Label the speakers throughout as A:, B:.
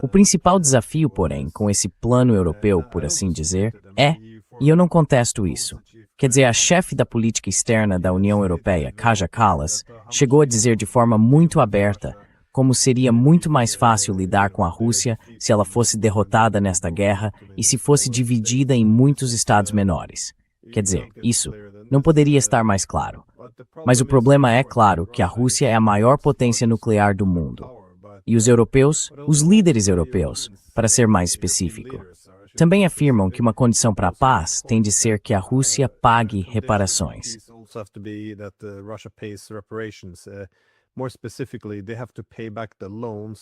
A: O principal desafio, porém, com esse plano europeu, por assim dizer, e eu não contesto isso. Quer dizer, a chefe da política externa da União Europeia, Kaja Kallas, chegou a dizer de forma muito aberta como seria muito mais fácil lidar com a Rússia se ela fosse derrotada nesta guerra e se fosse dividida em muitos estados menores. Quer dizer, isso não poderia estar mais claro. Mas o problema é, claro, que a Rússia é a maior potência nuclear do mundo. E os europeus, os líderes europeus, para ser mais específico, também afirmam que uma condição para a paz tem de ser que a Rússia pague reparações.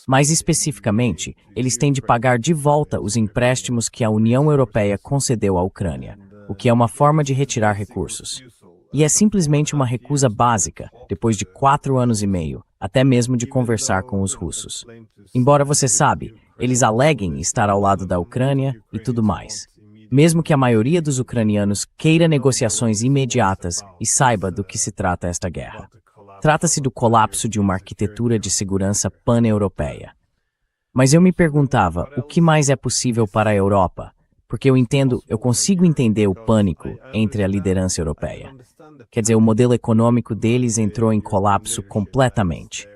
A: Mais especificamente, eles têm de pagar de volta os empréstimos que a União Europeia concedeu à Ucrânia, o que é uma forma de retirar recursos. E é simplesmente uma recusa básica, depois de 4 anos e meio, até mesmo de conversar com os russos. Embora você sabe, eles aleguem estar ao lado da Ucrânia e tudo mais. Mesmo que a maioria dos ucranianos queira negociações imediatas e saiba do que se trata esta guerra. Trata-se do colapso de uma arquitetura de segurança pan-europeia. Mas eu me perguntava, o que mais é possível para a Europa? Porque eu consigo entender o pânico entre a liderança europeia. Quer dizer, o modelo econômico deles entrou em colapso completamente.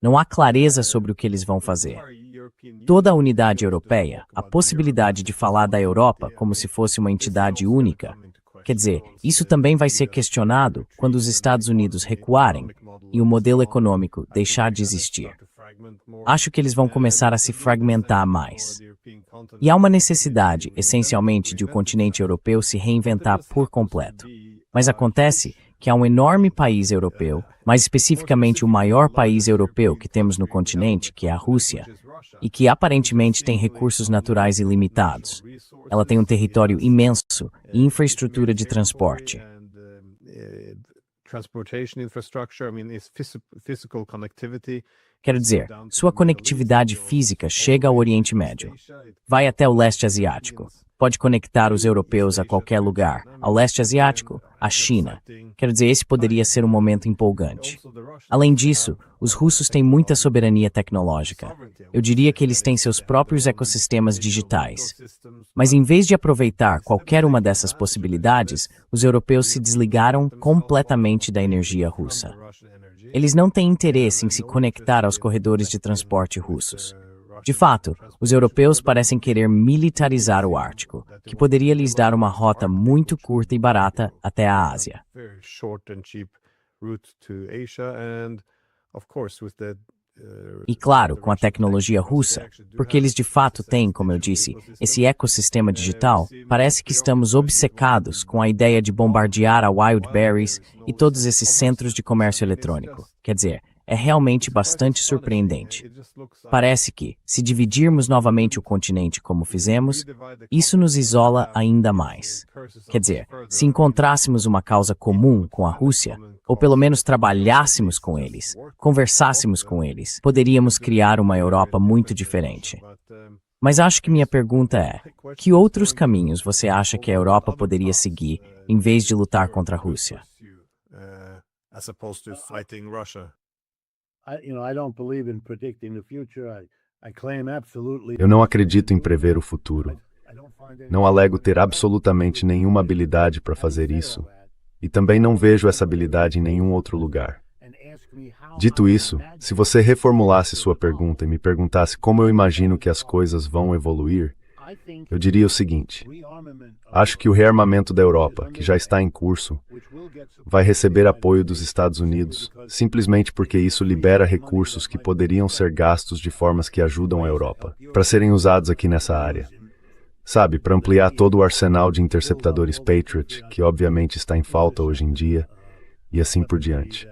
A: Não há clareza sobre o que eles vão fazer. Toda a unidade europeia, a possibilidade de falar da Europa como se fosse uma entidade única, quer dizer, isso também vai ser questionado quando os Estados Unidos recuarem e o modelo econômico deixar de existir. Acho que eles vão começar a se fragmentar mais. E há uma necessidade, essencialmente, de o continente europeu se reinventar por completo. Mas acontece que há um enorme país europeu, mais especificamente o maior país europeu que temos no continente, que é a Rússia, e que aparentemente tem recursos naturais ilimitados. Ela tem um território imenso e infraestrutura de transporte. Quero dizer, sua conectividade física chega ao Oriente Médio, vai até o leste asiático, pode conectar os europeus a qualquer lugar, ao leste asiático, à China. Quero dizer, esse poderia ser um momento empolgante. Além disso, os russos têm muita soberania tecnológica. Eu diria que eles têm seus próprios ecossistemas digitais. Mas em vez de aproveitar qualquer uma dessas possibilidades, os europeus se desligaram completamente da energia russa. Eles não têm interesse em se conectar aos corredores de transporte russos. De fato, os europeus parecem querer militarizar o Ártico, que poderia lhes dar uma rota muito curta e barata até a Ásia. E claro, com a tecnologia russa, porque eles de fato têm, como eu disse, esse ecossistema digital, parece que estamos obcecados com a ideia de bombardear a Wildberries e todos esses centros de comércio eletrônico. Quer dizer, é realmente bastante surpreendente. Parece que, se dividirmos novamente o continente como fizemos, isso nos isola ainda mais. Quer dizer, se encontrássemos uma causa comum com a Rússia, ou pelo menos trabalhássemos com eles, conversássemos com eles, poderíamos criar uma Europa muito diferente. Mas acho que minha pergunta é, que outros caminhos você acha que a Europa poderia seguir em vez de lutar contra a Rússia?
B: Eu não acredito em prever o futuro. Não alego ter absolutamente nenhuma habilidade para fazer isso, e também não vejo essa habilidade em nenhum outro lugar. Dito isso, se você reformulasse sua pergunta e me perguntasse como eu imagino que as coisas vão evoluir, eu diria o seguinte: acho que o rearmamento da Europa, que já está em curso, vai receber apoio dos Estados Unidos, simplesmente porque isso libera recursos que poderiam ser gastos de formas que ajudam a Europa, para serem usados aqui nessa área. Sabe, para ampliar todo o arsenal de interceptadores Patriot, que obviamente está em falta hoje em dia, e assim por diante.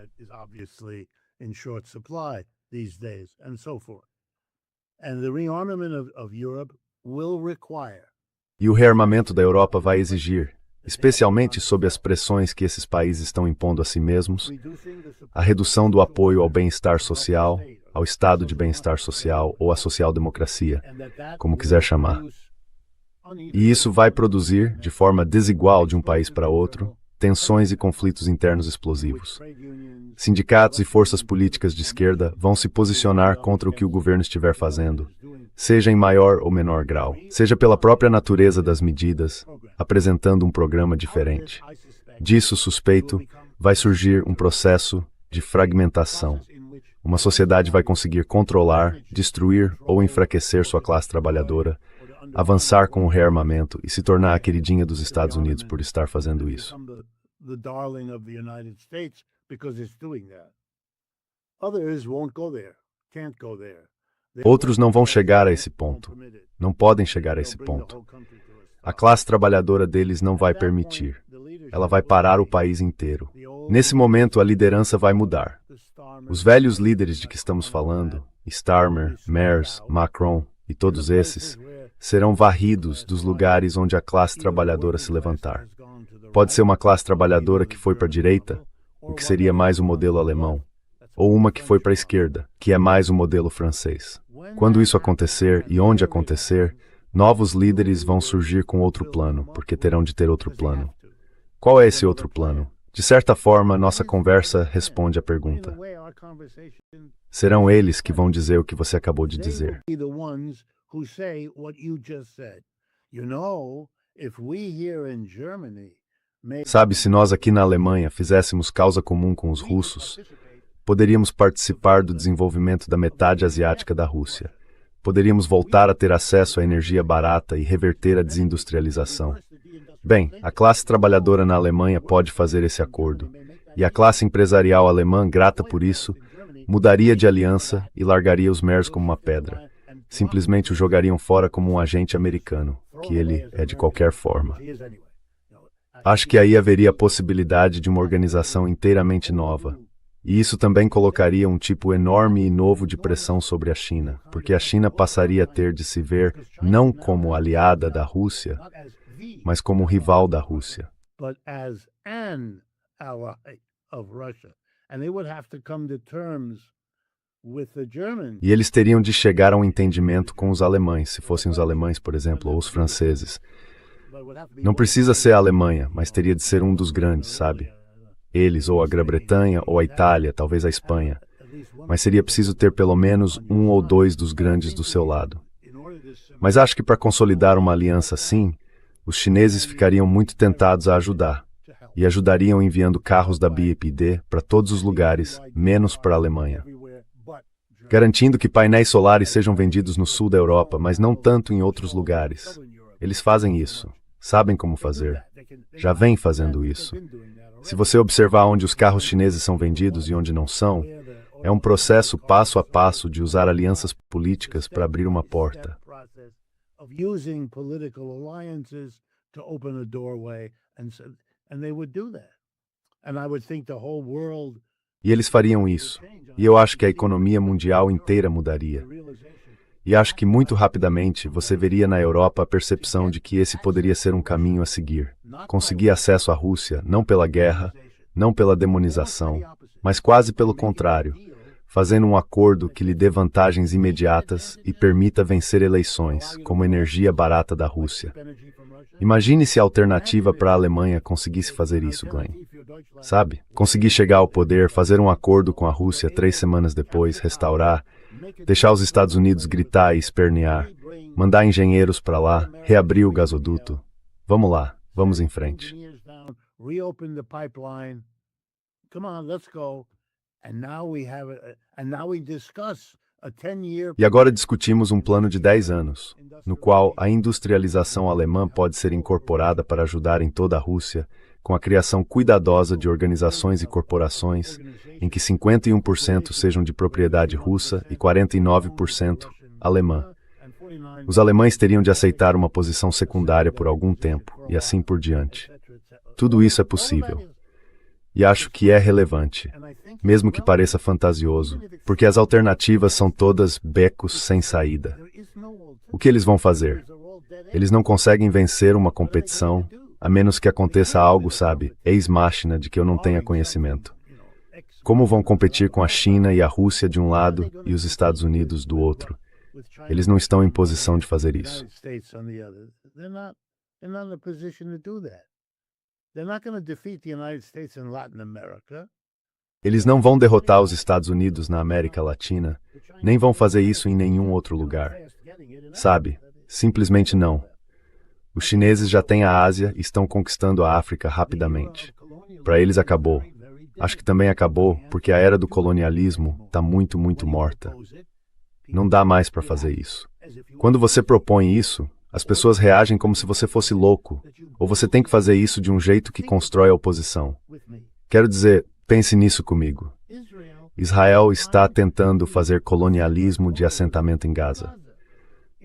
B: E o rearmamento da Europa vai exigir, especialmente sob as pressões que esses países estão impondo a si mesmos, a redução do apoio ao bem-estar social, ao estado de bem-estar social ou à social-democracia, como quiser chamar. E isso vai produzir, de forma desigual de um país para outro, tensões e conflitos internos explosivos. Sindicatos e forças políticas de esquerda vão se posicionar contra o que o governo estiver fazendo, seja em maior ou menor grau, seja pela própria natureza das medidas, apresentando um programa diferente. Disso, suspeito, vai surgir um processo de fragmentação. Uma sociedade vai conseguir controlar, destruir ou enfraquecer sua classe trabalhadora, avançar com o rearmamento e se tornar a queridinha dos Estados Unidos por estar fazendo isso. Outros não vão chegar a esse ponto. Não podem chegar a esse ponto. A classe trabalhadora deles não vai permitir. Ela vai parar o país inteiro. Nesse momento, a liderança vai mudar. Os velhos líderes de que estamos falando, Starmer, Merz, Macron e todos esses, serão varridos dos lugares onde a classe trabalhadora se levantar. Pode ser uma classe trabalhadora que foi para a direita, o que seria mais o modelo alemão, ou uma que foi para a esquerda, que é mais o modelo francês. Quando isso acontecer e onde acontecer, novos líderes vão surgir com outro plano, porque terão de ter outro plano. Qual é esse outro plano? De certa forma, nossa conversa responde à pergunta. Serão eles que vão dizer o que você acabou de dizer. Sabe, se nós aqui na Alemanha fizéssemos causa comum com os russos, poderíamos participar do desenvolvimento da metade asiática da Rússia. Poderíamos voltar a ter acesso à energia barata e reverter a desindustrialização. Bem, a classe trabalhadora na Alemanha pode fazer esse acordo, e a classe empresarial alemã, grata por isso, mudaria de aliança e largaria os Merz como uma pedra. Simplesmente o jogariam fora como um agente americano, que ele é de qualquer forma. Acho que aí haveria a possibilidade de uma organização inteiramente nova. E isso também colocaria um tipo enorme e novo de pressão sobre a China, porque a China passaria a ter de se ver não como aliada da Rússia, mas como rival da Rússia. E eles teriam de chegar a um entendimento com os alemães, se fossem os alemães, por exemplo, ou os franceses. Não precisa ser a Alemanha, mas teria de ser um dos grandes, sabe? Eles, ou a Grã-Bretanha, ou a Itália, talvez a Espanha. Mas seria preciso ter pelo menos um ou dois dos grandes do seu lado. Mas acho que para consolidar uma aliança assim, os chineses ficariam muito tentados a ajudar, e ajudariam enviando carros da BYD para todos os lugares, menos para a Alemanha. Garantindo que painéis solares sejam vendidos no sul da Europa, mas não tanto em outros lugares. Eles fazem isso, sabem como fazer, já vêm fazendo isso. Se você observar onde os carros chineses são vendidos e onde não são, é um processo passo a passo de usar alianças políticas para abrir uma porta. E eles fariam isso. E eu acho que a economia mundial inteira mudaria. E acho que muito rapidamente você veria na Europa a percepção de que esse poderia ser um caminho a seguir. Conseguir acesso à Rússia, não pela guerra, não pela demonização, mas quase pelo contrário, fazendo um acordo que lhe dê vantagens imediatas e permita vencer eleições, como energia barata da Rússia. Imagine se a alternativa para a Alemanha conseguisse fazer isso, Glenn. Sabe? Conseguir chegar ao poder, fazer um acordo com a Rússia 3 semanas depois, restaurar, deixar os Estados Unidos gritar e espernear, mandar engenheiros para lá, reabrir o gasoduto. Vamos lá, vamos em frente. E agora discutimos um plano de 10 anos, no qual a industrialização alemã pode ser incorporada para ajudar em toda a Rússia, com a criação cuidadosa de organizações e corporações, em que 51% sejam de propriedade russa e 49% alemã. Os alemães teriam de aceitar uma posição secundária por algum tempo, e assim por diante. Tudo isso é possível. E acho que é relevante, mesmo que pareça fantasioso, porque as alternativas são todas becos sem saída. O que eles vão fazer? Eles não conseguem vencer uma competição, a menos que aconteça algo, sabe, ex-máquina de que eu não tenha conhecimento. Como vão competir com a China e a Rússia de um lado e os Estados Unidos do outro? Eles não estão em posição de fazer isso. Eles não vão derrotar os Estados Unidos na América Latina, nem vão fazer isso em nenhum outro lugar. Sabe? Simplesmente não. Os chineses já têm a Ásia e estão conquistando a África rapidamente. Para eles acabou. Acho que também acabou porque a era do colonialismo está muito, muito morta. Não dá mais para fazer isso. Quando você propõe isso, as pessoas reagem como se você fosse louco, ou você tem que fazer isso de um jeito que constrói a oposição. Quero dizer, pense nisso comigo. Israel está tentando fazer colonialismo de assentamento em Gaza.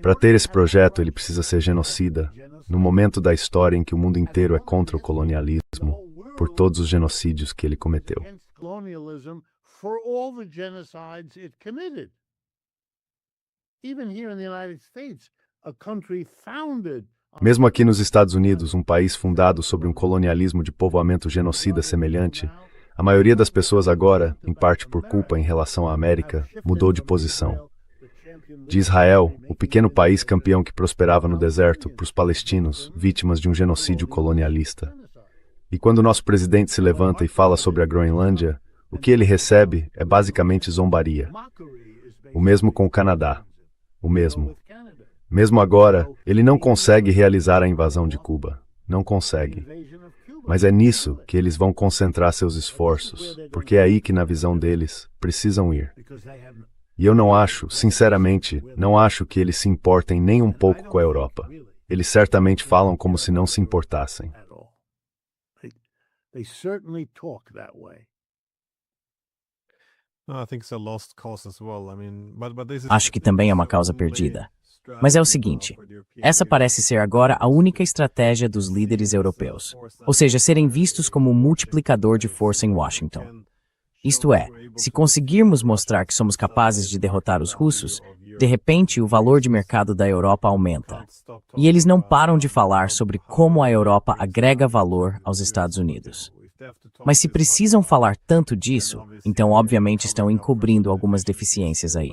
B: Para ter esse projeto, ele precisa ser genocida, no momento da história em que o mundo inteiro é contra o colonialismo, por todos os genocídios que ele cometeu. Mesmo aqui nos Estados Unidos, um país fundado sobre um colonialismo de povoamento genocida semelhante, a maioria das pessoas agora, em parte por culpa em relação à América, mudou de posição. De Israel, o pequeno país campeão que prosperava no deserto, para os palestinos, vítimas de um genocídio colonialista. E quando o nosso presidente se levanta e fala sobre a Groenlândia, o que ele recebe é basicamente zombaria. O mesmo com o Canadá. O mesmo. Mesmo agora, ele não consegue realizar a invasão de Cuba. Não consegue. Mas é nisso que eles vão concentrar seus esforços, porque é aí que, na visão deles, precisam ir. E eu não acho, sinceramente, não acho que eles se importem nem um pouco com a Europa. Eles certamente falam como se não se importassem.
A: Acho que também é uma causa perdida. Mas é o seguinte, essa parece ser agora a única estratégia dos líderes europeus, ou seja, serem vistos como um multiplicador de força em Washington. Isto é, se conseguirmos mostrar que somos capazes de derrotar os russos, de repente o valor de mercado da Europa aumenta. E eles não param de falar sobre como a Europa agrega valor aos Estados Unidos. Mas se precisam falar tanto disso, então obviamente estão encobrindo algumas deficiências aí.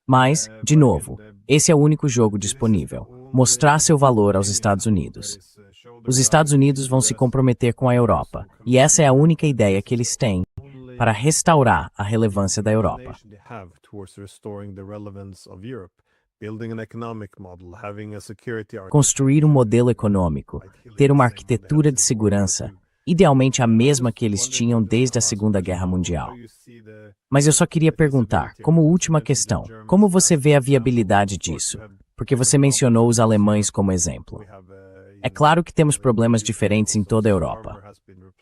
A: Mas, de novo, esse é o único jogo disponível, mostrar seu valor aos Estados Unidos. Os Estados Unidos vão se comprometer com a Europa, e essa é a única ideia que eles têm para restaurar a relevância da Europa. Construir um modelo econômico, ter uma arquitetura de segurança, idealmente a mesma que eles tinham desde a Segunda Guerra Mundial. Mas eu só queria perguntar, como última questão, como você vê a viabilidade disso? Porque você mencionou os alemães como exemplo. É claro que temos problemas diferentes em toda a Europa.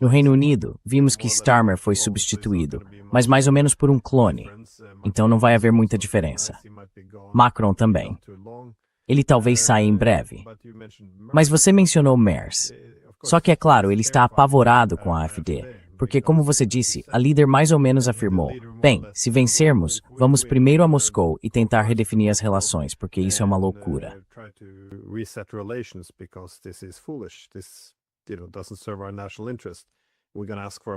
A: No Reino Unido, vimos que Starmer foi substituído, mas mais ou menos por um clone. Então não vai haver muita diferença. Macron também. Ele talvez saia em breve. Mas você mencionou Merz. Só que é claro, ele está apavorado com a AfD, porque como você disse, a líder mais ou menos afirmou, bem, se vencermos, vamos primeiro a Moscou e tentar redefinir as relações, porque isso é uma loucura.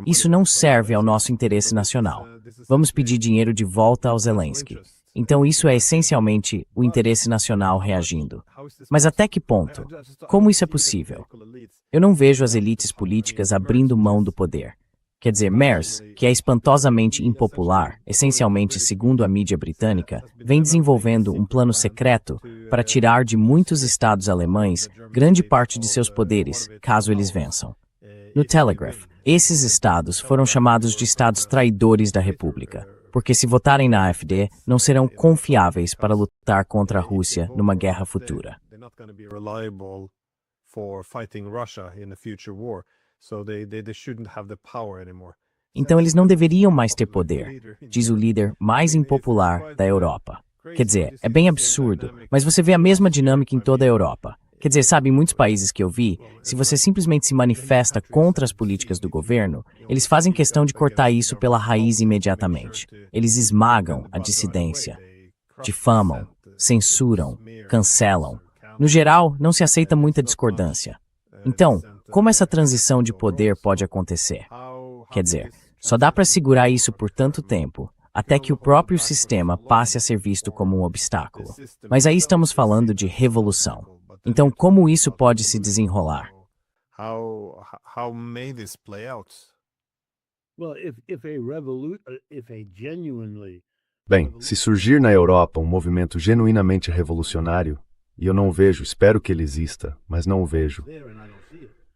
A: Isso não serve ao nosso interesse nacional. Vamos pedir dinheiro de volta ao Zelensky. Então isso é essencialmente o interesse nacional reagindo. Mas até que ponto? Como isso é possível? Eu não vejo as elites políticas abrindo mão do poder. Quer dizer, Merz, que é espantosamente impopular, essencialmente segundo a mídia britânica, vem desenvolvendo um plano secreto para tirar de muitos estados alemães grande parte de seus poderes, caso eles vençam. No Telegraph, esses estados foram chamados de estados traidores da República, porque se votarem na AfD, não serão confiáveis para lutar contra a Rússia numa guerra futura. Então eles não deveriam mais ter poder, diz o líder mais impopular da Europa. Quer dizer, é bem absurdo, mas você vê a mesma dinâmica em toda a Europa. Quer dizer, sabe, em muitos países que eu vi, se você simplesmente se manifesta contra as políticas do governo, eles fazem questão de cortar isso pela raiz imediatamente. Eles esmagam a dissidência, difamam, censuram, cancelam. No geral, não se aceita muita discordância. Então, como essa transição de poder pode acontecer? Quer dizer, só dá para segurar isso por tanto tempo, até que o próprio sistema passe a ser visto como um obstáculo. Mas aí estamos falando de revolução. Então, como isso pode se desenrolar?
C: How may this play out?
D: Well, if a genuinely
B: Bem, se surgir na Europa um movimento genuinamente revolucionário, e eu não o vejo, espero que ele exista, mas não o vejo.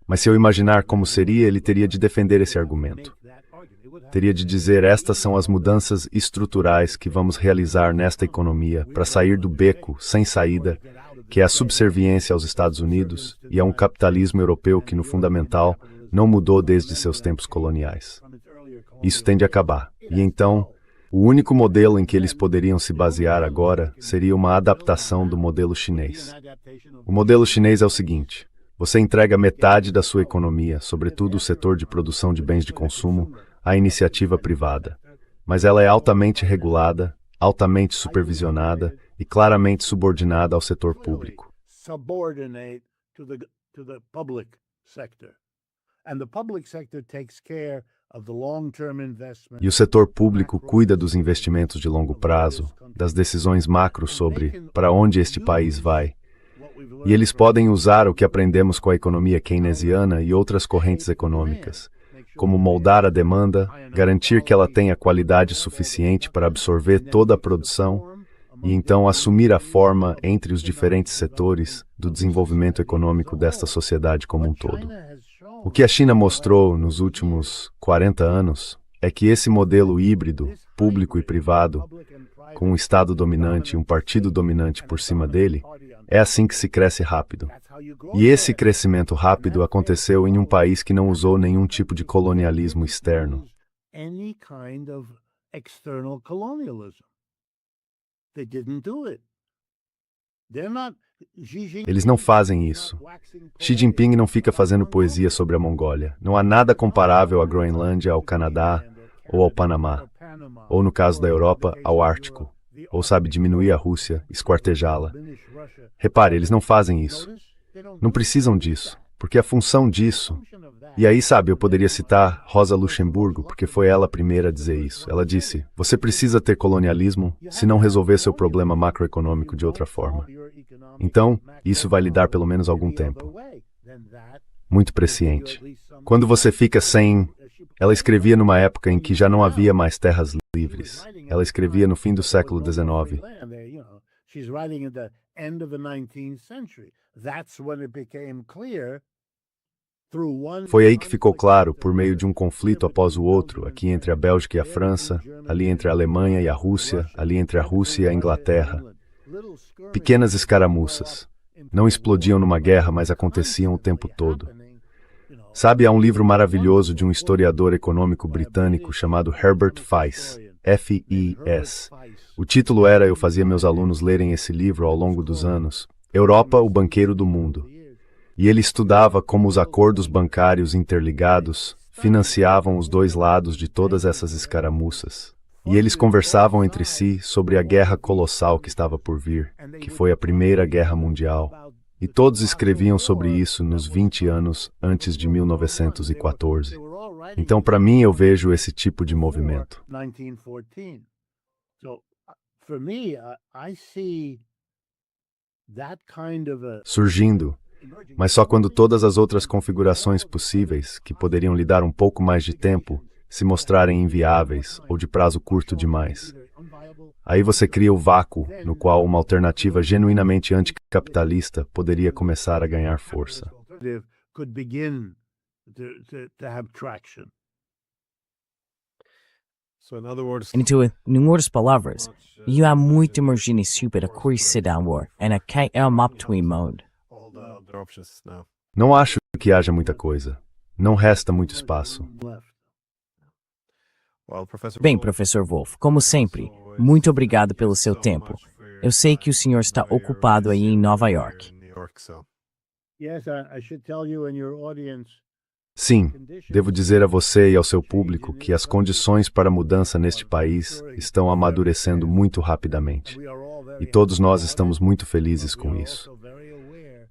B: Mas se eu imaginar como seria, ele teria de defender esse argumento. Teria de dizer, estas são as mudanças estruturais que vamos realizar nesta economia para sair do beco sem saída, que é a subserviência aos Estados Unidos e a um capitalismo europeu que, no fundamental, não mudou desde seus tempos coloniais. Isso tem de acabar. E então, o único modelo em que eles poderiam se basear agora seria uma adaptação do modelo chinês. O modelo chinês é o seguinte: você entrega metade da sua economia, sobretudo o setor de produção de bens de consumo, à iniciativa privada. Mas ela é altamente regulada, altamente supervisionada e claramente subordinada ao setor público. E o setor público cuida dos investimentos de longo prazo, das decisões macro sobre para onde este país vai. E eles podem usar o que aprendemos com a economia keynesiana e outras correntes econômicas, como moldar a demanda, garantir que ela tenha qualidade suficiente para absorver toda a produção e então assumir a forma entre os diferentes setores do desenvolvimento econômico desta sociedade como um todo. O que a China mostrou nos últimos 40 anos é que esse modelo híbrido, público e privado, com um Estado dominante e um partido dominante por cima dele, é assim que se cresce rápido. E esse crescimento rápido aconteceu em um país que não usou nenhum tipo de colonialismo externo. Eles não fazem isso. Xi Jinping não fica fazendo poesia sobre a Mongólia. Não há nada comparável à Groenlândia, ao Canadá ou ao Panamá. Ou, no caso da Europa, ao Ártico. Ou sabe diminuir a Rússia, esquartejá-la. Repare, eles não fazem isso. Não precisam disso, porque a função disso... E aí, sabe, eu poderia citar Rosa Luxemburgo, porque foi ela a primeira a dizer isso. Ela disse, você precisa ter colonialismo se não resolver seu problema macroeconômico de outra forma. Então, isso vai lhe dar pelo menos algum tempo. Muito presciente. Quando você fica sem... Ela escrevia numa época em que já não havia mais terras livres. Ela escrevia no fim do século XIX. Foi aí que ficou claro, por meio de um conflito após o outro, aqui entre a Bélgica e a França, ali entre a Alemanha e a Rússia, ali entre a Rússia e a Inglaterra. Pequenas escaramuças. Não explodiam numa guerra, mas aconteciam o tempo todo. Sabe, há um livro maravilhoso de um historiador econômico britânico chamado Herbert Feiss, F-I-S. O título era, eu fazia meus alunos lerem esse livro ao longo dos anos, Europa, o banqueiro do mundo. E ele estudava como os acordos bancários interligados financiavam os dois lados de todas essas escaramuças. E eles conversavam entre si sobre a guerra colossal que estava por vir, que foi a Primeira Guerra Mundial. E todos escreviam sobre isso nos 20 anos antes de 1914. Então, para mim, eu vejo esse tipo de movimento. Surgindo, mas só quando todas as outras configurações possíveis, que poderiam lhe dar um pouco mais de tempo, se mostrarem inviáveis ou de prazo curto demais. Aí você cria o vácuo no qual uma alternativa genuinamente anticapitalista poderia começar a ganhar força.
A: Em outras palavras, you há muito emergência super a curiosidade war e a que é uma mode.
B: Não acho que haja muita coisa. Não resta muito espaço.
A: Bem, professor Wolff, como sempre, muito obrigado pelo seu tempo. Eu sei que o senhor está ocupado aí em Nova York.
B: Sim, devo dizer a você e ao seu público que as condições para a mudança neste país estão amadurecendo muito rapidamente. E todos nós estamos muito felizes com isso.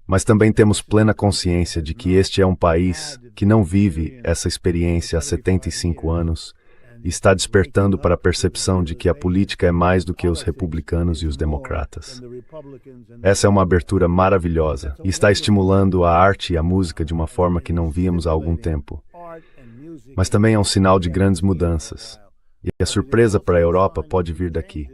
B: Mas também temos plena consciência de que este é um país que não vive essa experiência há 75 anos e está despertando para a percepção de que a política é mais do que os republicanos e os democratas. Essa é uma abertura maravilhosa e está estimulando a arte e a música de uma forma que não víamos há algum tempo. Mas também é um sinal de grandes mudanças. E a surpresa para a Europa pode vir daqui.